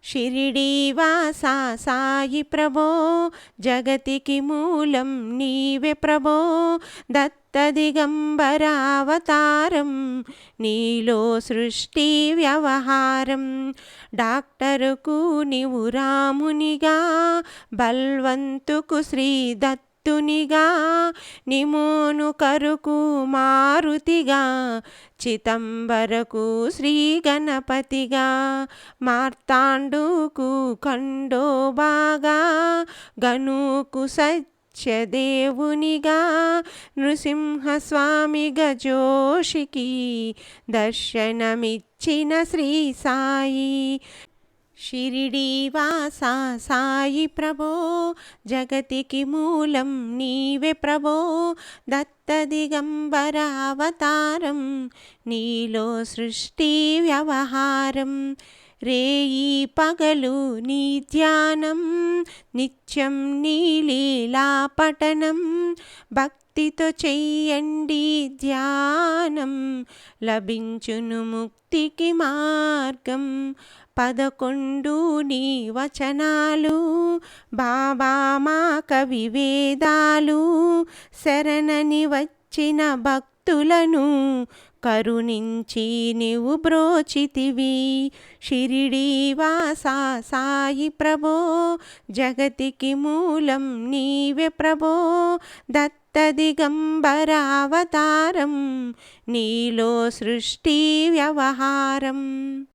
షిరిడీవాసా సాయి ప్రభో జగతికి మూలం నీవే ప్రభో దత్త దిగంబరావతారం నీలో సృష్టి వ్యవహారం డాక్టరుకు నీవు రామునిగా బల్వంతుకు శ్రీ దత్తునిగా నిమోను కరుకు మారుతిగా చిదంబరకు శ్రీ గణపతిగా మార్తాండుకు ఖండోబాగా గనుకు సత్యదేవునిగా నృసింహస్వామిగా జోషికి దర్శనమిచ్చిన శ్రీ సాయి షిరిడీవాసా సాయి ప్రభో జగతికి మూలం నీవే ప్రభో దత్త దిగంబరావతారం నీలో సృష్టి వ్యవహారం రేయి పగలు నీ ధ్యానం నిత్యం నీ లీలా పఠనం భక్తితో చెయ్యండి ధ్యానం లభించును ముక్తికి మార్గం 11 నీ వచనాలు బాబా మా కవి వేదాలు శరణని వచ్చిన భక్తులను కరుణించి నీవు బ్రోచితివి షిరిడీవాసా సాయి ప్రభో జగతికి మూలం నీవే ప్రభో దత్త దిగంబరావతారం నీలో సృష్టి వ్యవహారం